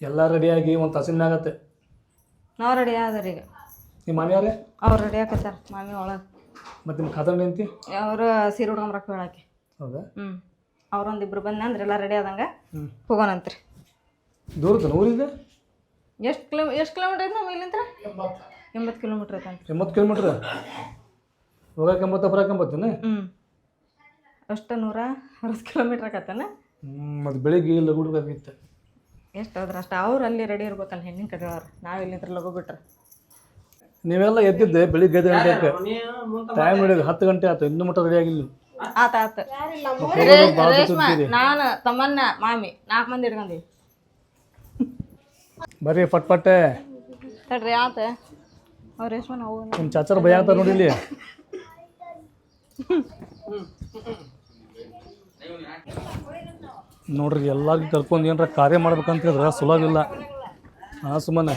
ಎಲ್ಲ ರೆಡಿಯಾಗಿ ಒಂದು ತಾಸಿನ ಮ್ಯಾಗತ್ತೆ. ನಾವು ರೆಡಿ ಆದ್ರಿ ಈಗ. ನಿಮ್ಮ ಮಾಮಿಯಾರೇ ಅವ್ರು ರೆಡಿ ಆಕತ್ತಾರ ಮಾಮಿ ಒಳಗೆ. ಮತ್ತು ನಿಮ್ಮ ಖಾತಂಡಿ ಅಂತಿ ಅವರು ಸೀರೆ ಉಡ್ಕೊಂಬರಕ್ಕೆ ಹೇಳಾಕಿ. ಹೌದಾ? ಅವ್ರೊಂದಿಬ್ರು ಬಂದ ಅಂದ್ರೆ ಎಲ್ಲ ರೆಡಿ ಆದಂಗೆ ಹೋಗೋಣಂತ್ರಿ. ದೂರದ ಊರಿದೆ ಎಷ್ಟು ಕಿಲೋಮೀಟ್ರ್ ಐತೆ ನಮ್ಮ ಇಲ್ಲಿಂದ? 80 ಕಿಲೋಮೀಟ್ರ್ ಐತಂತ. 80 ಕಿಲೋಮೀಟ್ರ್ ಹೋಗಕ್ಕೆ 80 ಬರಕ್ಕೆ 80. ಅಷ್ಟು 160 ಕಿಲೋಮೀಟ್ರ್ ಆಕತ್ತಾನ. ಮತ್ತು ಬೆಳಿಗ್ಗೆ ಲಘು ಹುಡುಗಾಗಿತ್ತು. ಎಷ್ಟು ಹೋದ್ರೆ ಅಷ್ಟು ಅವ್ರು ಅಲ್ಲಿ ರೆಡಿ ಇರ್ಬೇಕಲ್ಲ ಹೆಣ್ಣಿನ ಕಡೆಯವ್ರು. ನಾವು ಇಲ್ಲಿಂದ ಲಘು ಬಿಟ್ರೆ ನೀವೆಲ್ಲ ಎದ್ದಿದ್ದೆ ಬೆಳಿಗ್ಗೆ 5 ಗಂಟೆಗೆ. ಟೈಮ್ ಹಿಡಿಯೋದು 10 ಗಂಟೆ ಆಯ್ತು, ಇನ್ನೂ ಮಟ್ಟ ರೆಡಿ ಆಗಿಲ್ಲ. ಆತ ರೇಷ್ಮಾ ನಾನು ತಮ್ಮನ್ನ ಮಾಮಿ 4 ಮಂದಿ ಇಟ್ಕೊಂಡೀವಿ. ಬರ್ರಿ ಪಟ್ಪಟ್ಟೆ ತಡ್ರಿ ಆತ. ಅವ್ರು ರೇಷ್ಮಾ ನಾವು ನಿಮ್ಮ ಚಾಚರ ಭಯ ಅಂತ ನೋಡಿ ಇಲ್ಲಿ. ನೋಡ್ರಿ ಎಲ್ಲರಿಗೂ ಕರ್ಕೊಂಡು ಏನಾರ ಕಾರ್ಯ ಮಾಡ್ಬೇಕಂತ ಹೇಳಿದ್ರೆ ಸುಲಭ. ಸುಮ್ಮನೆ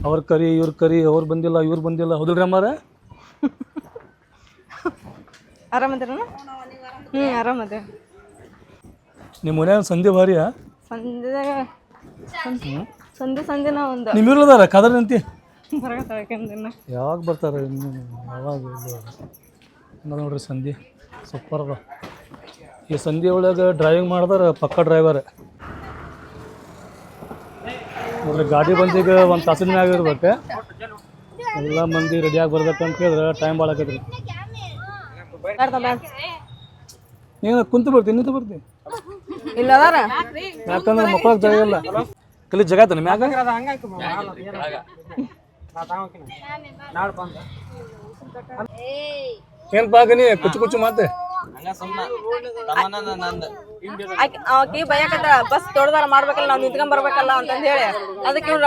ಅವ್ರ ಕರಿ ಇವ್ರ ಕರಿ, ಅವ್ರು ಬಂದಿಲ್ಲ ಇವ್ರು ಬಂದಿಲ್ಲ. ಹೌದಿಲ್ರಿ ಅಮ್ಮಾರ? ಆರಾಮದಿರ? ಆರಾಮದ. ನಿಮ್ಮ ಮನ್ಯಾಗ ಸಂಧಿ ಭಾರಿಯಾ? ಸಂಧಿನ ಒಂದು ನಿಮ್ಮ ಇರ್ಲದಾರ ಕದರ್ ಅಂತಿ ಬರಕತ್ತಾಳ. ಯಾವಾಗ ಬರ್ತಾರೆ ಯಾವಾಗ ನೋಡ್ರಿ ಸಂಧಿ ಸೂಪರ್ ಅದ. ಈ ಸಂಧಿ ಒಳಗೆ ಡ್ರೈವಿಂಗ್ ಮಾಡಿದ್ರೆ ಪಕ್ಕ ಡ್ರೈವರ್ ನೋಡ್ರಿ. ಗಾಡಿ ಬಂದೀಗ 1 ತಾಸಿನ ಮ್ಯಾಗ ಇರ್ಬೇಕು. ಎಲ್ಲ ಮಂದಿ ರೆಡಿಯಾಗಿ ಬರ್ಬೇಕಂತ ಹೇಳಿದ್ರೆ ಟೈಮ್ ಭಾಳ ಆಕೈತ್ರಿ. ನೀನು ಕುಂತು ಬರ್ತೀನಿ ನಿಂತು ಬರ್ತೀನಿ ಇಲ್ಲ ಅದಾರ. ಯಾಕಂದ್ರೆ ಮಕ್ಕಳಿಗೆ ಜಾಗ ಇಲ್ಲ. ಕಲಿ ಜಾಗ ಐತಾನೆ ಮ್ಯಾಗ. ಏನಪ್ಪ ಆಗನಿ ಕುಚ್ಚು ಕುಚ್ಚು ಮಾತೆ ಆಕಿ ಭಯಕತ್ತ ಬಸ್ ತೊಡ್ದಾರ ಮಾಡ್ಬೇಕಲ್ಲ ನಾವು ನಿಂತ್ಕೊಂಡ್ ಬರ್ಬೇಕಲ್ಲ ಅಂತಂದ ಹೇಳಿ ಅದಕ್ಕೆ ಇವ್ರು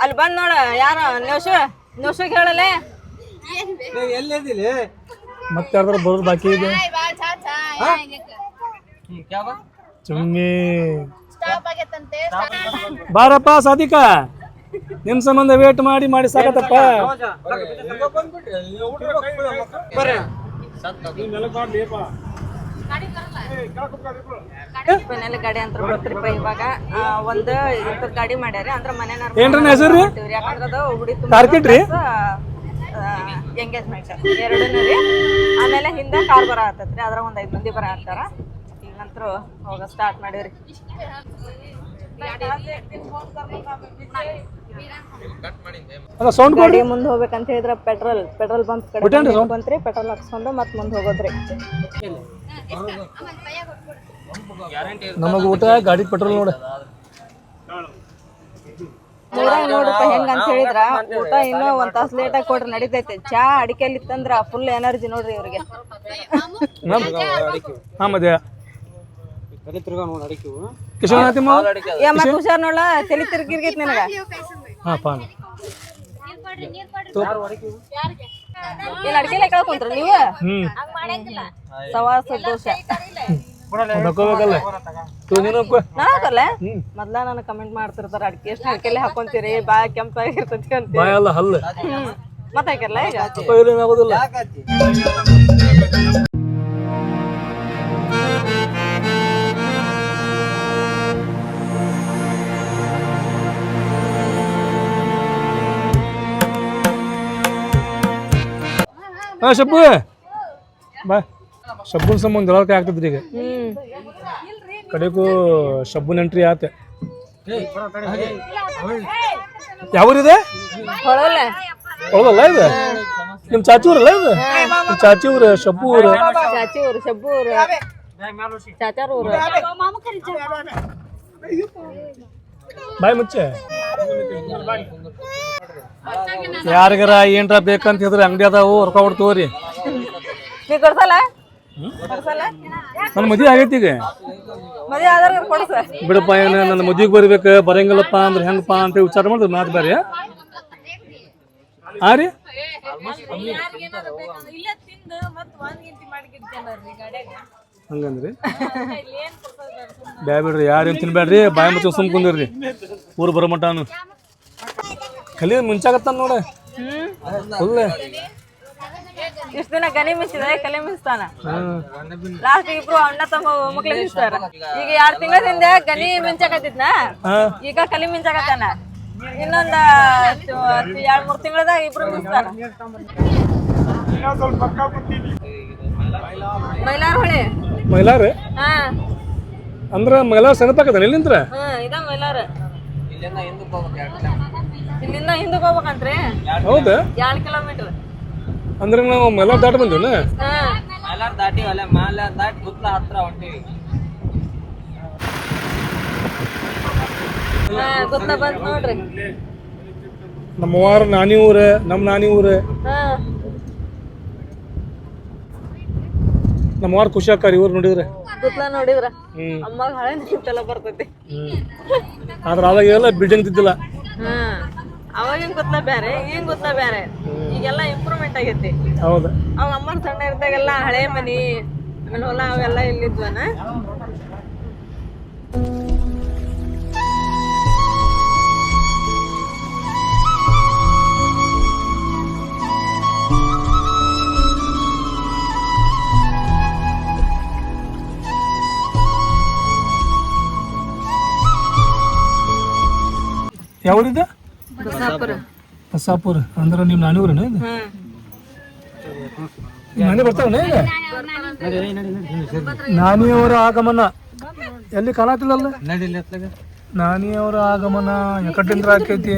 ಅಲ್ಲಿ ಬಂದ್ ನೋಡ ಯಾರ ನೌಶಿಗೆ ಹೇಳಲೆ ಮತ್ತೆ ಯಾರ್ದಾರ ಬರೋದು ಬಾಕಿ ಇದೆ. ಚುಮ್ಮಿ ಬಾರಪ್ಪ ಸಾಧಿಕಾ, ನಿಮ್ ಸಂಬಂಧ ವೇಟ್ ಮಾಡಿ ಮಾಡಿ ಸಾಕತ್ತಪ್ಪ. ಗಾಡಿ ಅಂತ ಬರ್ತೀರಿಪ್ಪ. ಇವಾಗ ಒಂದು ಇದ್ರ ಗಾಡಿ ಮಾಡ್ಯಾರ ಅಂದ್ರೆ ಮನೆಯವ್ರ ಯಾಕಂದ್ರೆ ಅದು ಹುಡಿ ಎಂಗೇಜ್ಮೆಂಟ್ 2 ರೀ. ಆಮೇಲೆ ಹಿಂದೆ ಕಾರ್ ಬರ ಆತತ್ರಿ, ಅದ್ರ ಒಂದ್ 5 ಮಂದಿ ಬರ ಆಗ್ತಾರ. ಈಗ ನಂತರ ಹೋಗ ಸ್ಟಾರ್ಟ್ ಮಾಡಿವ್ರಿ. ಗಾಡಿ ಮುಂದೆ ಹೋಗ್ಬೇಕಂತ ಹೇಳಿದ್ರ ಪೆಟ್ರೋಲ್ ಬಂಕ್ ಕಡೆ ಬಂತ್ರಿ. ಪೆಟ್ರೋಲ್ ಹಾಕ್ಸ್ಕೊಂಡು ಮತ್ ಮುಂದೆ ಹೋಗೋದ್ರಿ. ನಮಗ ಊಟ ಗಾಡಿ ಪೆಟ್ರೋಲ್ ನೋಡ ನೋಡ್ರಪ್ಪ ಹೆಂಗ ಅಂತ ಹೇಳಿದ್ರ ಊಟ ಇನ್ನೂ 1 ತಾಸು ಲೇಟ್ ಆಗಿ ಕೊಡ್ರಿ ನಡಿತೈತಿ. ಚಾ ಅಡಿಕೆಲಿ ಇತ್ತಂದ್ರ ಫುಲ್ ಎನರ್ಜಿ ನೋಡ್ರಿ ಇವ್ರಿಗೆ. ಹುಷಾರ್ ನೋಡ್ಲ ತಲಿ ತಿರ್ಗಿರ್ಗೈತಿ ನಿನಗ. ಇಲ್ಲಿ ಅಡಿಕೆಲ್ಲ ಕೇಳ್ಕೊಂಡ್ರಿ ನೀವು ಸವಾಸ ದೋಷ ನಾಕಲ್ಲ. ಮೊದ್ಲ ನಾನು ಕಮೆಂಟ್ ಮಾಡ್ತಿರ್ತಾರ ಅಡಿಕೆ ಎಷ್ಟು ಅಡಿಕೆಲೆ ಹಾಕೊಂತೀರಿ ಬಾ ಕೆಂಪಾಗಿರ್ತೈತಿ ಅಂತ. ಮತ್ತೆ ಹಾಕಿರಲ್ಲ ಈಗ ಶಬ್ಬು ಬಾ. ಶಬ್ಬುನ ಸಂಬಂಧ ಎಲ್ಲ ಆಗ್ತದ್ರಿ ಈಗ. ಕಡೆಗೂ ಶಬ್ಬುನ ಎಂಟ್ರಿ ಆತ. ಯಾವ್ರಿದೆ ಹೌದಲ್ಲ ಇದು? ನಿಮ್ಮ ಚಾಚಿ ಊರಲ್ಲ ಇದು? ನಿಮ್ಮ ಚಾಚಿ ಊರು ಶಬ್ಬು ಊರು. ಬಾಯ್ ಮುಚ್ಚೆ. ಯಾರಿಗಾರ ಏನ್ರ ಬೇಕಂತ ಹೇಳಿದ್ರೆ ಅಂಗಡಿ ಅದಾವು ಹೊರ್ಕೊಬಿಡ್ ತಗೋರಿ. ನನ್ನ ಮದುವೆ ಆಗೈತಿ ಈಗ. ಬಿಡಪ್ಪ ನನ್ನ ಮದುವೆಗೆ ಬರ್ಬೇಕು ಬರಂಗಿಲ್ಲಪ್ಪ ಅಂದ್ರೆ ಹೆಂಗಪ್ಪ ಅಂತ ವಿಚಾರ ಮಾಡಿದ್ರೆ ಮಾತು ಬೇರೆ. ಹಾ ರೀ ಹಂಗಂದ್ರಿ ಬ್ಯಾ ಬಿಡ್ರಿ. ಯಾರೇನು ತಿನ್ಬೇಡ್ರಿ, ಬಾಯಿ ಮುಚ್ಚ ಸುಮ್ ಕುಂದಿರ್ರಿ. ಊರು ಬರೋ ಮಟಾನು ಕಲಿ ಮುಂಚಾಗತ್ತ ನೋಡ ಫುಲ್ ಇಷ್ಟ ದಿನ ಗನಿ ಮಿಂಚಿದ್ರೆ ಕಲೆ ಮಿಂಚ್ತಾನ ಲಾಸ್ಟ್ ಇಬ್ರು ಅಣ್ಣ ತಮ್ಮ ಮಕ್ಳು ಮಿಂಚ್ತಾರ ಈಗ 2 ತಿಂಗಳಿಂದ ಗನಿ ಮಿಂಚಾಕತ್ತಿದ್ನ ಈಗ ಕಲಿ ಮಿಂಚಾಕತ್ತಾನ ಇನ್ನೊಂದ 2-3 ತಿಂಗಳದಾಗ ಇಬ್ರು ಮಿಂಚ್ತಾರ ಮೈಲಾರ ಹೊಳೆ ಮೈಲಾರ ಹಾ ಅಂದ್ರ ಮೈಲಾರ ಸಣ್ಣಪಾಕದ ಎಲ್ಲಿಂದ್ರ ಇದ ಮೈಲಾರ ಇಲ್ಲಿಂದ ಹಿಂದಕ್ಕೆ ಹೋಗ್ಬೇಕಂತ್ರಿ ಹೌದಾ 2 ಕಿಲೋಮೀಟರ್ ಅಂದ್ರೆ ನಾವು ಮೈಲಾರ ದಾಟ ಬಂದಿವನ ಮೈಲಾರ ದಾಟಿವಲ್ಲ ಮೈಲಾರ ದಾಟಿ ಗುತ್ಲ ಹತ್ರ ಹೊಂಟಿವಿ ಗೊತ್ತ ಬಂತ್ ನೋಡ್ರಿ ನಮ್ಮವಾರ ನಾನಿ ಊರ ನಮ್ಮ ನಾನಿ ಊರ ನಮ್ಮವಾರ ಖುಷಿಯಾಕಾರ ಇವ್ರು ನೋಡಿದ್ರೆ ಗೊತ್ತಲ ನೋಡಿದ್ರ ಅಮ್ಮಾಗ ಹಳೆ ನೆನಪೆಲ್ಲ ಬರ್ತೈತಿ ಆದ್ರ ಅವಾಗ ಎಲ್ಲ ಬಿಲ್ಡಿಂಗ್ ತಿದ್ದಿಲ್ಲ ಅವಾಗಿನ ಗೊತ್ತಲ ಬೇರೆ ಈಗಿನ ಗೊತ್ತಲ ಬೇರೆ ಈಗೆಲ್ಲ ಇಂಪ್ರೂವ್ಮೆಂಟ್ ಆಗೈತಿ ಹೌದಾ ಅವಾಗ ಅಮ್ಮನ ಸಣ್ಣ ಇರ್ದಾಗೆಲ್ಲ ಹಳೆ ಮನಿ ಆಮೇಲೆ ಹೊಲ ಅವೆಲ್ಲ ಇಲ್ಲಿದ್ವನ ಯಾವ್ರಿದ ಬಸಾಪುರ ಬಸಾಪುರ ಅಂದ್ರೆ ನಿಮ್ಮ ನಾನಿ ಊರನ ಇದು ನಾನಿ ಬರ್ತಾವನ ಈಗ ನಾನಿಯವರ ಆಗಮನ ಎಲ್ಲಿ ಕಾಣತಿಲ್ಲಲ್ಲ ನಾನಿಯವರ ಆಗಮನ ಯಾಕಟ್ಟಿಂದ್ರ ಆಕೈತಿ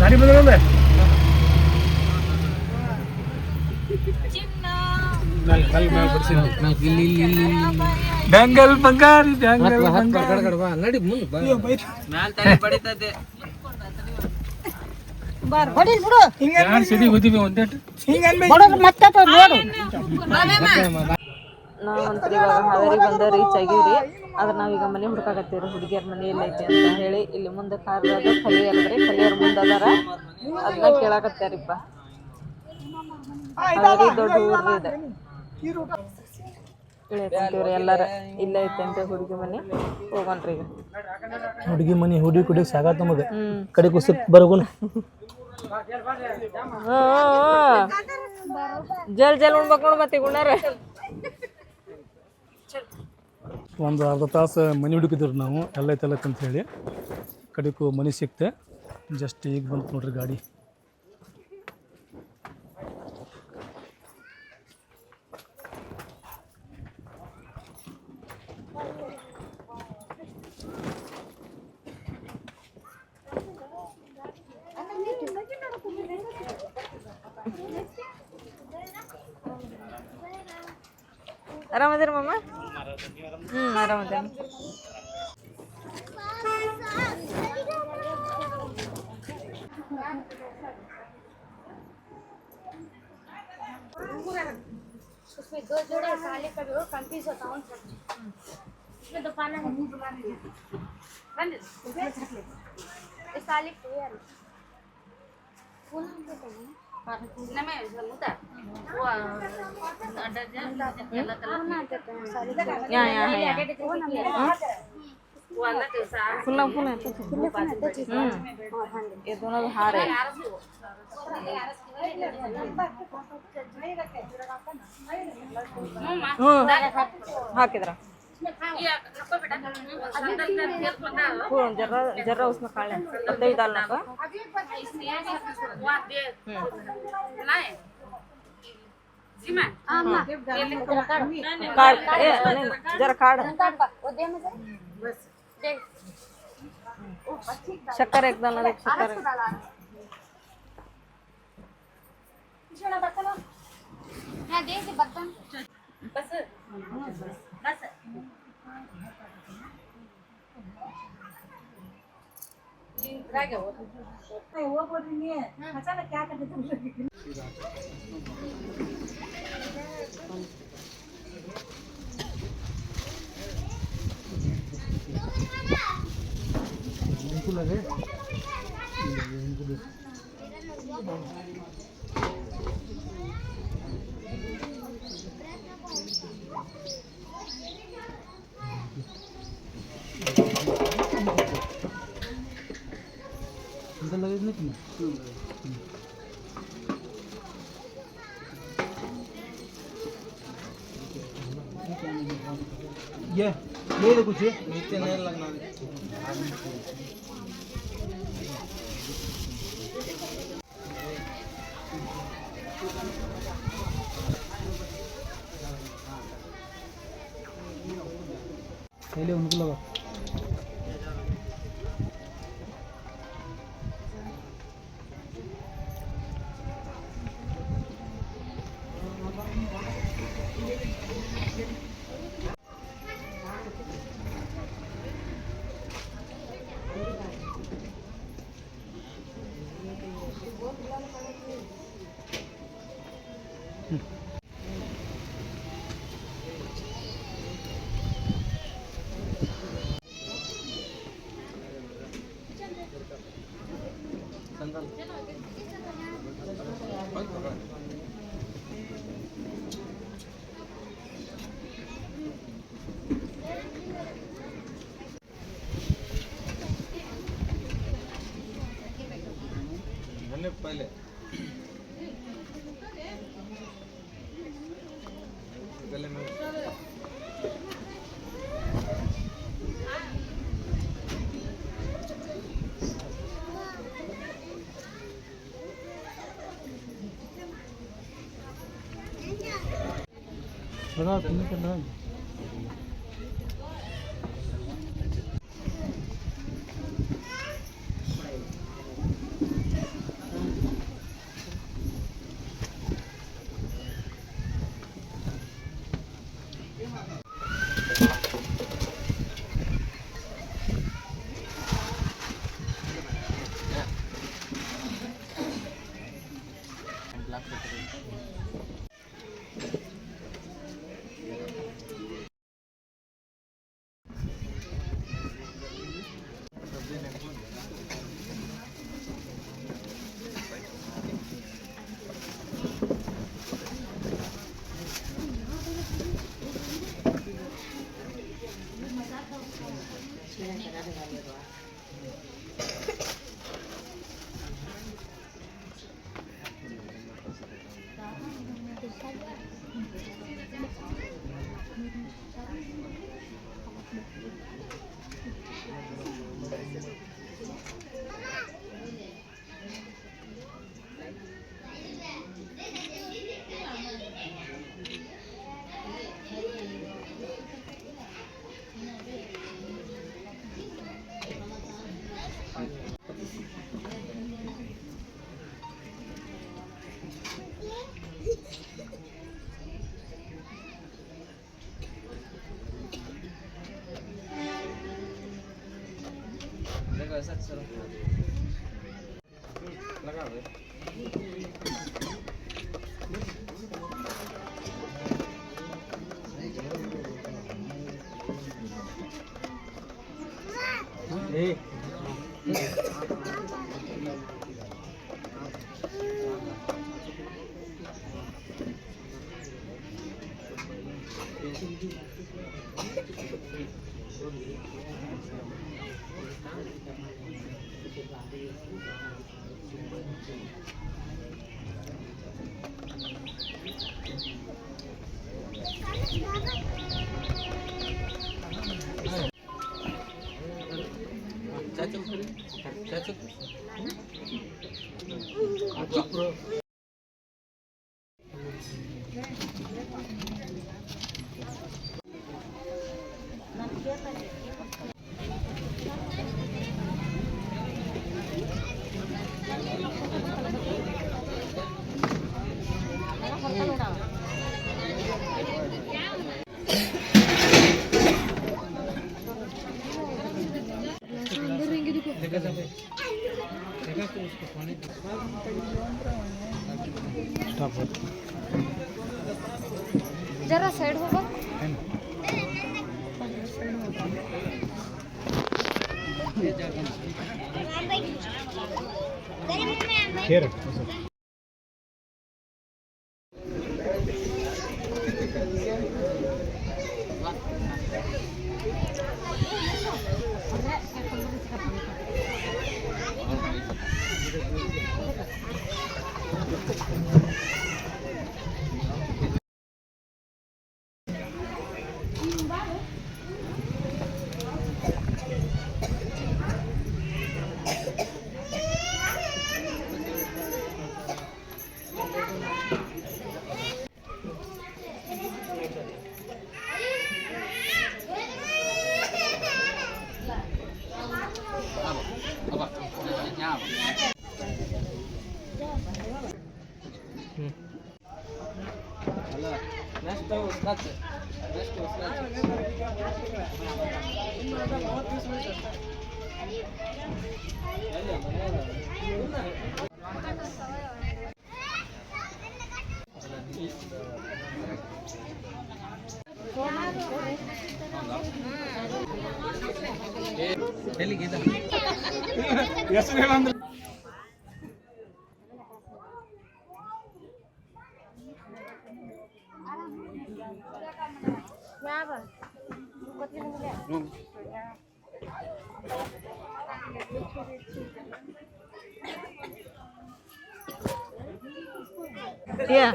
ಗಾಡಿ ಬಂದ್ರಲ್ಲ ಬ್ಯಾಂಗಲ್ ಬಂಗಾರಿ ಬ್ಯಾಂಗಲ್ ನಾವಂತ್ರಿ ಇವಾಗ ಹಾವೇರಿ ಬಂದ ರೀಚ್ ಆಗಿವ್ರಿ ಆದ್ರೆ ನಾವೀಗ ಮನೆ ಹುಡ್ಕಾಕತ್ತೀವ್ರಿ ಹುಡುಗಿಯರ್ ಮನೆ ಎಲ್ಲೈತಿ ಅಂತ ಹೇಳಿ ಇಲ್ಲಿ ಮುಂದೆ ಕಾರ್ ಅದ ಕಲಿಯರ್ದ್ರಿ ಕಲಿಯರ್ ಮುಂದೆ ಅದಾರ ಅದನ್ನ ಕೇಳಾಕತ್ತಾರಿಪ್ಪ ಹಾವೇರಿ ದೊಡ್ಡ ಊರ್ರಿ ಇದೆ ಇಳಿಯತ್ತಂತೀವ್ರಿ ಎಲ್ಲಾರ ಇಲ್ಲ ಐತಂತೆ ಹುಡುಗಿ ಮನೆ ಹೋಗೋಣ್ರಿ ಈಗ ಹುಡುಗಿ ಮನೆ ಹುಡುಗಿ ಕುಡಿಯಕ್ ಸಾಕಾತ್ ನಮಗೆ ಕಡೆ ಕುಸಿಕ್ ಬರಗುನ ಜಲ್ ಉಣ್ಬೇಕು ನೋಡ್ ಮತ್ತೆ ಗುಣಾರ ಒಂದು ಅರ್ಧ ತಾಸು ಮನೆ ಹುಡುಕಿದ್ರು ನಾವು ಎಲ್ಲ ಐತಲ್ಲಕ್ ಅಂತ ಹೇಳಿ ಕಡೆಗೂ ಮನೆ ಸಿಕ್ತೆ ಜಸ್ಟ್ ಈಗ ಬಂತು ನೋಡ್ರಿ ಗಾಡಿ ಆರಾಮದಿರಿ ಮಮ್ಮ ಆರಾಮದೇನ उसमें 2 जोड़े काले का भी कंफ्यूज होता हूँ इसमें दुकान है इस काले को यार कौन है ना मैं मुद्दा वो फुल ये दोनों हार है ಹಾಕಿದ್ರ जर्रा उसमें काले दही डालना का कार्ड जरा कार्ड शक्कर एक डालना देख शक्कर मैं दे दे बर्तन बस बस वो बोल रही है अचानक क्या करते तुम लोग लगे लगेच नाही की ये ले कुछ नीचे नहीं लगना पहले उनको लगा पहले गले में बड़ा तुम्हें करना है लगा जरा साइड होगा खेर नेक्स्ट उसलाच Yeah.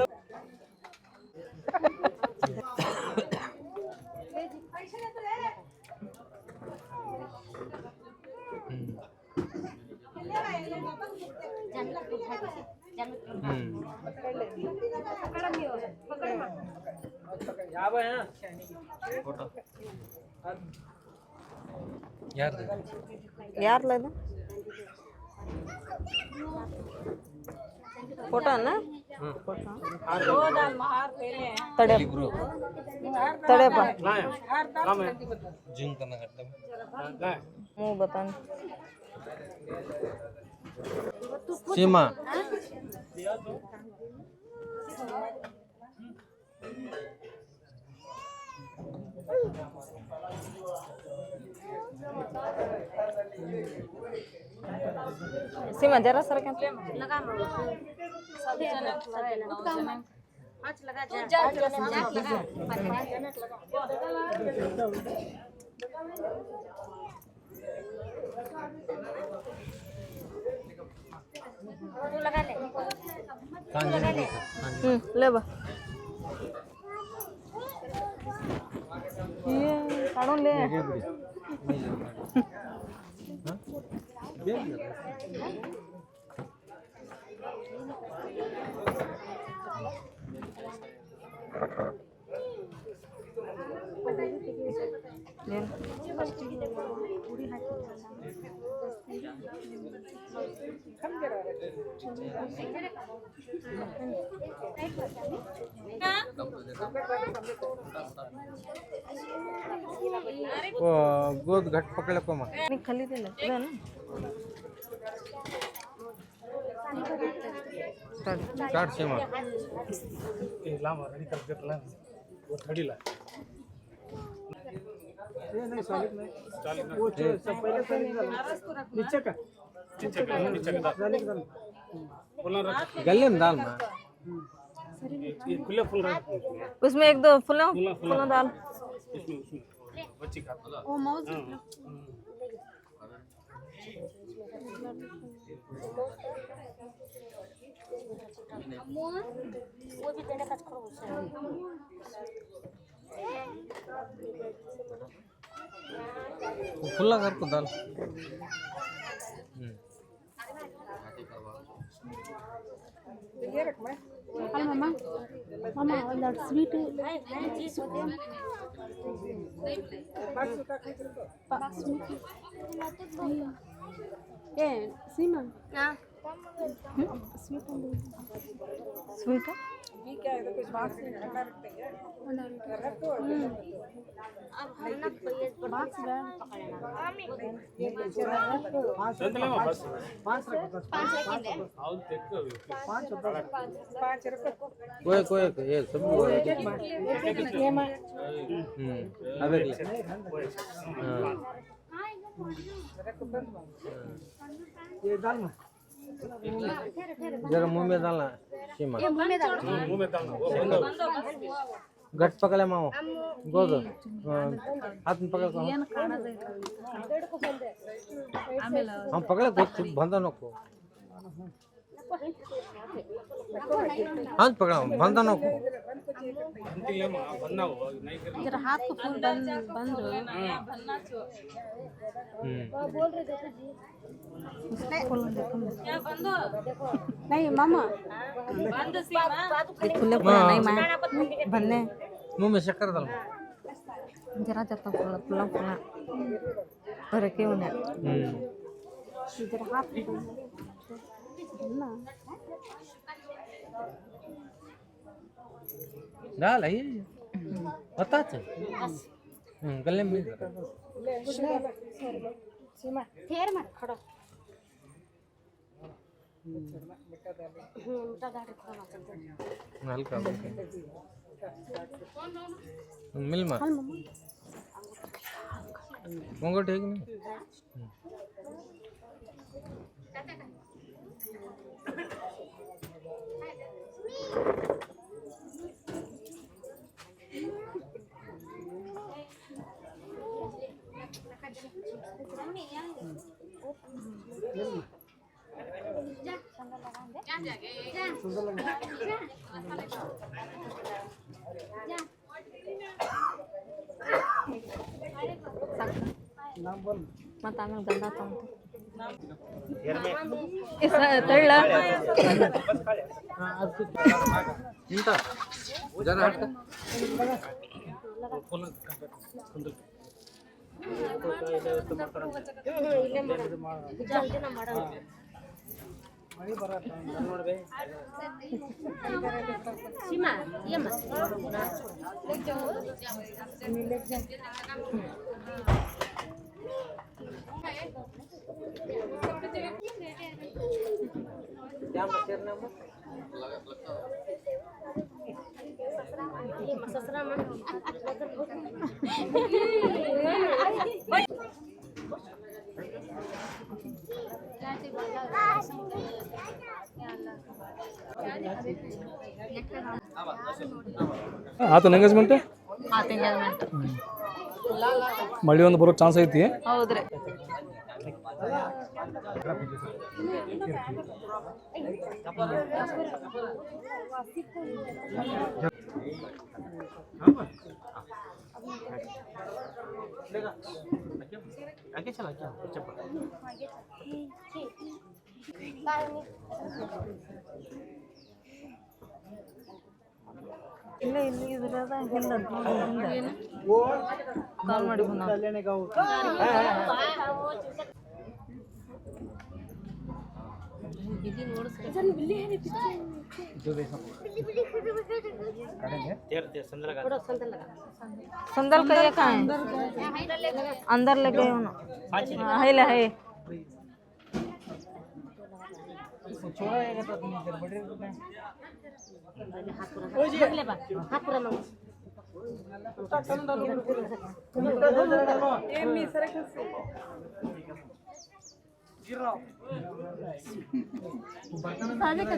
ಯಾರ್ಲ ಇದು ಫೋಟೋನ ತಡೆ ತಡೆಪ್ಪ मुंह बताने सीमा सीमा जरा सर क्या लगा ले बा ये काढून ले गोद घट पकड़ को मां नहीं खाली दे ले ना स्टार्ट सीमा ए लांब रेडी कर देतला वो थडीला ये नहीं सॉलिड नहीं वो सब पहले से नीचे का डाल फुल रख गले में डाल मां ये खुले फुल रख उसमें एक दो फूल डाल उसमें बच्ची का वो माउस वो भी तेरे पास खरो खुला कर को डाल ये रख मैं मामा मामा that sweet a Seema sweet ये क्या है तो कुछ बात से ठंडा रखते हैं रख दो अब हम ना बॉक्स बैंड पकड़ना बस 5 रखो 5 आओ देखो 5 रखो कोई ये सब ये मैं अबे ये डाल में जरा मुंह में डालना सीमा मुंह में डालना घट पकड़े माओ गोद हाथ में पकड़ हम पकड़े गोद बंद नको हाथ पकड़ा बंद नको जरा हाथ को फूल बंद बंद बोल रहे देखो जी क्या बंद नहीं मामा बंद सीमा फुले फुले नहीं मां भन्ने मुंह में शक्कर डाल जरा जरा फुला फुला पर के उन्हें डाल है पता है गले में फेर मत खड़ो मोटा दाढ़ी खड़ा चलते हल्का मिल मा मंगो ठीक नहीं ಮತ್ತೆ ಆಮೇಲೆ ಗಂಧ ತಗೊಂಡು ತಳ್ಳ इंता जरा हट सीमा ये मत क्या मचर ना मत ये ससुरा में ಆತನ ಎಂಗೇಜ್ಮೆಂಟ್ ಎಂಗೇಜ್ಮೆಂಟ್ ಮಳಿ ಒಂದು ಬರೋ ಚಾನ್ಸ್ ಐತಿ. ಹೌದ್ರಿ. आगे चला क्या चप्पल ಇಲ್ಲ ಇಲ್ಲಿ ಇದ್ರದ ಇಲ್ಲ ಕಾಲ್ ಮಾಡಿ संदल का ये कहाँ है अंदर लेके है ले है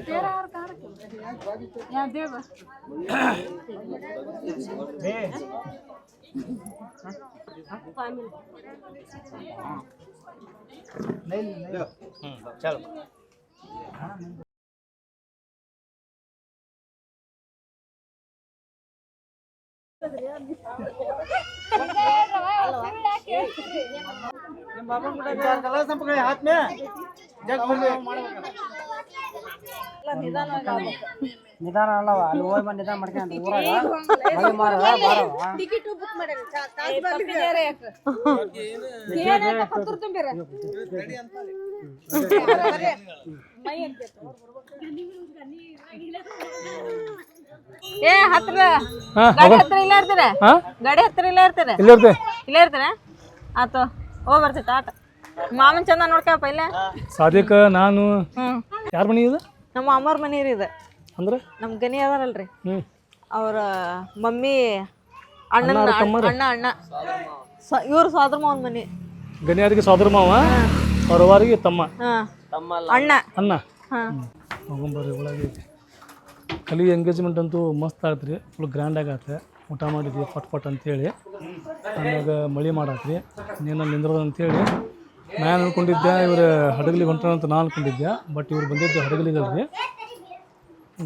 तेरा और कार यहाँ देव चलो हाथ में ನಿಧಾನ ಅಲ್ಲವ ಅಲ್ಲಿ ಹೋಗಿ ಬಂದು ನಿಧಾನ ಮಾಡ್ಕೊಂಡು ಊರಾಗ ಮಳೆ ಮಾರವ ಬಾರವ ಟಿಕೆಟ್ ಬುಕ್ ಮಾಡ್ಯಾರ ಏ ಹತ್ರ ಗಾಡಿ ಹತ್ರ ಇಲ್ಲ ಇರ್ತೀರ ಗಾಡಿ ಹತ್ರ ಇಲ್ಲ ಇರ್ತೀರ ಇಲ್ಲೇ ಇರ್ತೀರ ಆತು ಹೋಗಿ ಬರ್ತೈತೆ ಆಟ ಮಾಮನ್ ಚಂದ ನೋಡ್ಕಪ್ಪ ಇಲ್ಲ ಸಾದಿಕ ನಾನು ಯಾರ ಮನೆ ಇದು ನಮ್ಮ ಅಮ್ಮವ್ರ ಮನೆ ರೀ ಇದು ಅಂದ್ರೆ ನಮ್ಮ ಗನಿ ಅದಾರಲ್ರಿ ಅವ್ರ ಮಮ್ಮಿ ಅಣ್ಣನ ಅಣ್ಣ ಇವ್ರ ಸೋದರ ಮಾವನ ಮನೆ ಗಣಿಯಾರಿಗೆ ಸೋದರ ಮಾವ ಅವ್ರವರಿಗೆ ತಮ್ಮ ಅಣ್ಣ ಅಣ್ಣ ಮಗಂಬರಿ ಒಳಗೆ ಕಲಿ ಎಂಗೇಜ್ಮೆಂಟ್ ಅಂತೂ ಮಸ್ತ್ ಆಗತ್ರಿ ಫುಲ್ ಗ್ರ್ಯಾಂಡಾಗಿ ಆತ ಊಟ ಮಾಡಿದ್ವಿ ಪಟ್ ಅಂತೇಳಿ ಆಮ್ಯಾಗ ಮಳೆ ಮಾಡಾತ್ರಿ ನೀನಲ್ಲಿ ನಿಂದ್ರದ ಅಂತೇಳಿ ನಾನು ಅನ್ಕೊಂಡಿದ್ದೆ ಇವ್ರು ಹಡಗಲಿಗೆ ಹೊಂಟಾರಂತ ನಾನು ಅನ್ಕೊಂಡಿದ್ದೆ ಬಟ್ ಇವ್ರು ಬಂದಿದ್ದು ಹಡಗಲಿಗಲ್ರಿ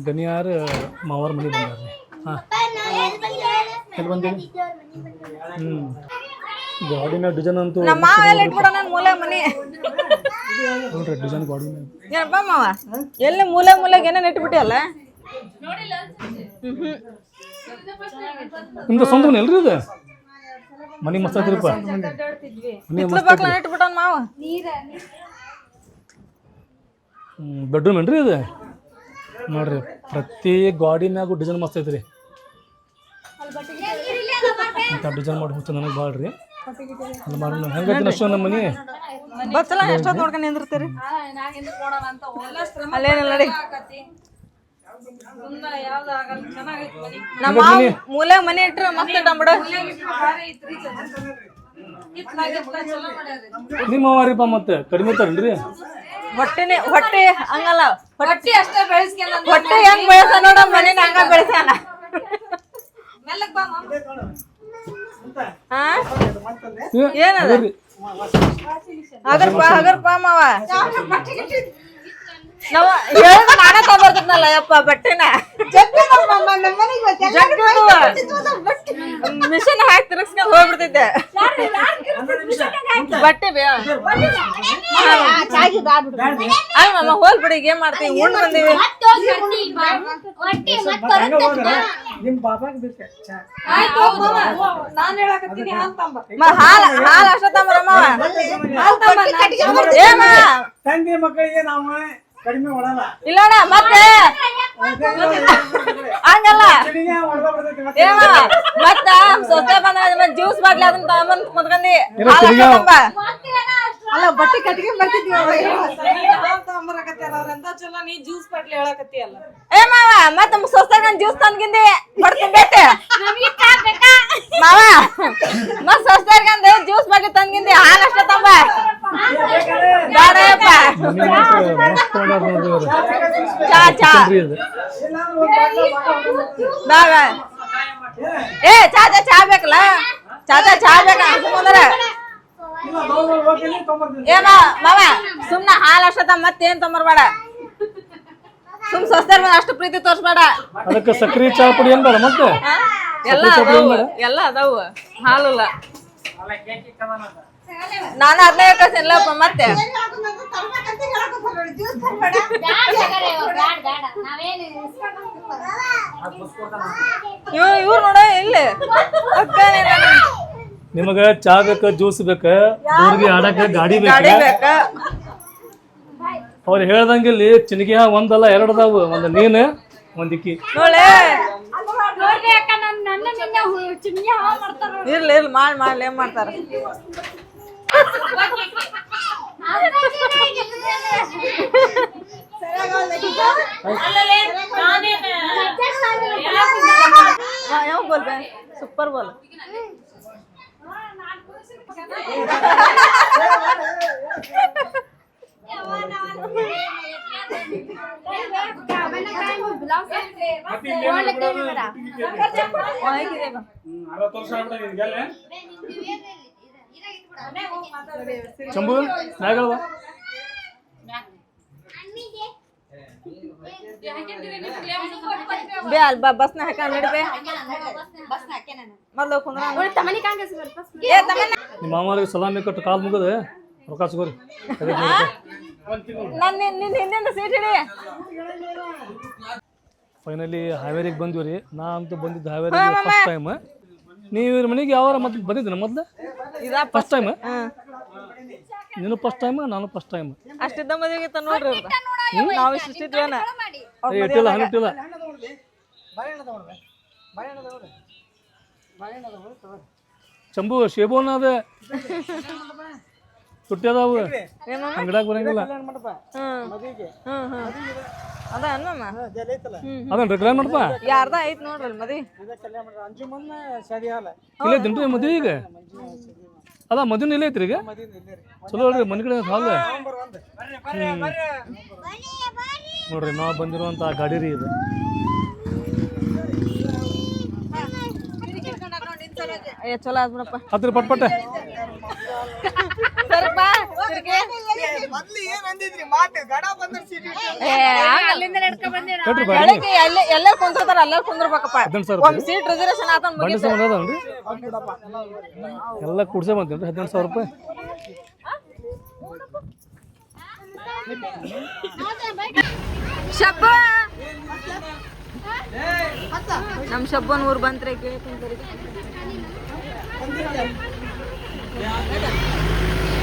ಗಣಿಯಾರ ಮಾವರ ಮನೆ ಬಂದಾರ್ರಿ ಹಾಂ ಎಲ್ಲಿ ಬಂದೀವಿ ಗಾಡಿ ಮ್ಯಾಗ ಡಿಸೈನ್ ಅಂತೂ ನಮ್ಮ ಮಾವ ಎಲ್ಲ ಇಟ್ಬಿಡ ನನ್ನ ಮೂಲೆ ಮನೆ ನೋಡ್ರಿ ಡಿಸೈನ್ ಗಾಡಿ ಮ್ಯಾಗ ಏನಪ್ಪ ಮಾವ ಎಲ್ಲಿ ಮೂಲೆಗೆ ಏನೋ ನೆಟ್ಬಿಟ್ಟಿಯಲ್ಲ ನಿಮ್ದು ಸ್ವಂತ ಮನೆ ಅಲ್ರಿ ಇದು ಮನೆ ಮಸ್ತ್ ಐತ್ರಿಪ್ಪ ಮನೆ ಮಸ್ತ್ ಐತ್ರಿ ನೆಟ್ಬಿಟ್ಟಾನ ಮಾವ ಬೆಡ್ರೂಮ್ ಏನ್ರಿ ಇದು ನೋಡ್ರಿ ಪ್ರತಿ ಗಾಡಿ ಮ್ಯಾಗೂ ಡಿಸೈನ್ ಮಸ್ತ್ ಐತ್ರಿ ಅಂತ ಡಿಸೈನ್ ಮಾಡಿ ಹುಚ್ಚ ನನಗೆ ಭಾಳ ರೀ ಅಲ್ಲಿ ಮಾಡೋಣ ಹೆಂಗೈತಿ ಅಷ್ಟು ನಮ್ಮ ಮನೆ ಬಚ್ಚಲ ಎಷ್ಟೊತ್ತು ನೋಡ್ಕೊಂಡು ನಿಂದಿರ್ತೀರಿ ಅಲ್ಲೇನಿಲ್ಲ ನೋಡಿ ನಮ್ಮ ಮೂಲೆ ಮನೆ ಇಟ್ರೆ ಮಸ್ತ್ ಇಟ್ಟ ನಿಮ್ಮ ಮಾರಿಪ್ಪ ಮತ್ತೆ ಕಡಿಮೆ ತರಲ್ರಿ ಹೊಟ್ಟೆ ಹಂಗಲ್ಲ ಹೊಟ್ಟೆ ಅಷ್ಟೇ ಹೊಟ್ಟೆ ಹೆಂಗ್ ಬೆಳೆಸ ನೋಡ ಮನೇನ ಹಂಗ ಬೆಳೆಸಾನ ಏನದ ಹಗರ್ಪ ಮಾವ ನಾವ ಹೇಳಿದ ನಾನೇ ತಗೊಂಡ್ಬರ್ತಿದ್ನಲ್ಲ ಯಪ್ಪ ಬಟ್ಟೆನ ಮಿಷನ್ ಹಾಕಿ ತಿರ್ಗಿಸ್ಕೊಂಡ್ ಹೋಗ್ಬಿಡ್ತಿದ್ದೆ ಬಟ್ಟೆ ಅಲ್ಲ ಹೋಲ್ಬಿಡಿ ಈಗ ಏನ್ ಮಾಡ್ತೀವಿ ಉಂಡ್ ಬಂದೀವಿ ಹಾಲ್ ಅಷ್ಟೊತ್ತಂಬ್ರಮ್ಮ ಏಮ ತಂದೆ ಮಕ್ಕಳಿಗೆ ನಾವು ಕಡಿಮೆ ಹೊಡಲ್ಲ ಇಲ್ಲೋಣ ಮತ್ತೆ ಹಂಗಲ್ಲ ಏಮ ಮತ್ತ ಸೊಸೆ ಬಂದ ಜ್ಯೂಸ್ ಬಾಟ್ಲಿ ಅದನ್ನ ತಗೊಂಬಂದ್ ಕುತ್ಕೊಂಡಿ ಅಲ್ಲ ಬಟ್ಟೆ ಕಟ್ಟಿಗೆ ಬರ್ತಿದ್ವಿ ಏ ಮಾವ ಮತ್ತ ಸೊಸೆಗ ಜ್ಯೂಸ್ ತಂದ್ಗಿಂದಿ ಬರ್ತೀನಿ ಬೇಟೆ ಮಾವ ಮತ್ ಸೊಸೆಗಂದ ಜ್ಯೂಸ್ ಬಾಟ್ಲಿ ತಂದ್ಗಿಂದಿ ಹಾಲ್ ಅಷ್ಟೇ ತಂಬ ಬೇಡಪ್ಪ ಚಾ ಚಾ ಬಾಗ ಏ ಚಾ ಚಾ ಚಾ ಬೇಕಲ್ಲ ಚಾ ಚಾ ಚಾ ಬೇಕ ಸುಮ್ಮಂದ್ರ ಏ ಮಾವ ಸುಮ್ನ ಹಾಲ್ ಅಷ್ಟದ ಮತ್ತೇನ್ ತೊಂಬರ್ಬೇಡ ಸುಮ್ ಸಸ್ತಾರ ಅಷ್ಟು ಪ್ರೀತಿ ತೋರ್ಸ್ಬೇಡ ಅದಕ್ಕೆ ಸಕ್ರಿ ಚಾ ಪುಡಿ ಏನ್ ಬೇಡ ಮತ್ತೆ ಎಲ್ಲ ಅದಾವು ಹಾಲಲ್ಲ ನಾನು ಅದನ್ನೇ ಹೇಳ್ಕಳ್ತೀನಿಲ್ಲಪ್ಪ ಮತ್ತೆ ಇವ್ರು ನೋಡ ಇಲ್ಲಿ ನಿಮಗ ಚಾ ಬೇಕ ಜ್ಯೂಸ್ ಬೇಕ ಊರಿಗೆ ಆಡಕ ಗಾಡಿ ಬೇಕ ಅವ್ರು ಹೇಳ್ದಂಗೆ ಇಲ್ಲಿ ಚಿನಿಗೆ ಒಂದಲ್ಲ ಎರಡು ಅದಾವು ಒಂದ್ ನೀನ್ ಒಂದಿಕ್ಕಿ ನೋಳೆ ಇರ್ಲಿ ಇರ್ಲಿ ಮಾಡ್ಲಿ ಏನ್ ಮಾಡ್ತಾರ ಯಾವ ಬೋಲ್ ಬೇ ಸೂಪರ್ ಬೋಲ್ ಚಂಬು ನಾಗಲ್ವಾ ಬೇ ಅಲ್ ಬಸ್ನ ಹಾಕೊಂಡ್ ನಡಿಬೇ ಮೊದ್ಲು ಕುಂದ್ರ ನಿಮ್ಮ ಮಾಮರಿಗೆ ಸಲಾಮಿ ಕೊಟ್ಟು ಕಾಲ್ ಮುಗದ ರೊಕ್ಕ ಸಿಗೋರಿ ಹಿಂದಿಂದ ಸೀಟ್ ಹಿಡಿ ಫೈನಲಿ ಹಾವೇರಿಗೆ ಬಂದ್ವಿ ರೀ ನಾ ಅಂತೂ ಬಂದಿದ್ದು ಹಾವೇರಿಗೆ ಫಸ್ಟ್ ಟೈಮ್ ನೀವು ಇವ್ರ ಮನೆಗೆ ಯಾವ ಮತ್ತೆ ಬಂದಿದ್ದೀನ ಮೊದ್ಲು ಫಸ್ಟ್ ಟೈಮ್ ನೀನು ಫಸ್ಟ್ ಟೈಮ್ ನಾನು ಫಸ್ಟ್ ಟೈಮ್ ಅಷ್ಟಿದ್ದ ಮದುವೆಗಿತ್ತ ನೋಡ್ರಿ ನಾವು ಇಷ್ಟಿದ್ವೇನ ಇಟ್ಟಿಲ್ಲ ಹಣ್ಣಿಟ್ಟಿಲ್ಲ ಚಂಬು ಶೇಬೋನ ಅದ ತುಟ್ಟಿ ಅದಾವು ಅಂಗಡ್ಯಾಗ ಬರಂಗಿಲ್ಲ ಅದ ಅನ್ಮಮ್ಮ ಅದನ್ರಿ ಕಲ್ಯಾಣ ಮಾಡಪ್ಪ ಯಾರ್ದ ಐತ್ ನೋಡ್ರಿ ಮದ್ವಿ ಇಲ್ಲ ಐತೇನ್ರಿ ಮದ್ವಿ ಈಗ ಅದ ಮದ್ವಿನ ಇಲ್ಲ ಐತ್ರಿ ಈಗ ಚಲೋ ನೋಡ್ರಿ ಮನೆ ಕಡೆ ಹಾಲ್ ನೋಡ್ರಿ ನಾವು ಬಂದಿರುವಂತ ಗಾಡಿ ರೀ ಇದು ಚಲೋ ಆದ್ ಬಿಡಪ್ಪ ಹತ್ರಿ ಪಟ್ಪಟ್ಟೆ ಎಲ್ಲರೂ ಕುಂತಿರ್ತಾರ ಎಲ್ಲರೂ ಕುಂದಿರ್ಬೇಕಪ್ಪ 18,000 ಒಂದ್ ಸೀಟ್ ರಿಸರ್ವೇಶನ್ ಆತ ಬಂಡಿ ಸಂಬಂಧ ಅದಾವನ್ರಿ ಎಲ್ಲ ಕುಡ್ಸೇ ಬಂತೇನ್ರಿ 18,000 ರೂಪಾಯಿ ಶಬ್ಬ ನಮ್ ಶಬ್ಬನ್ ಊರ್ ಬಂತ್ರೆ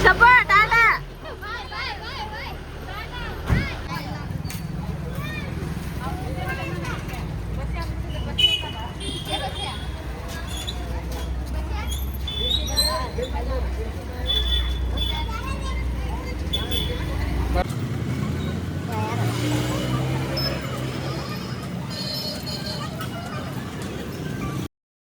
ಶಬ್ಬ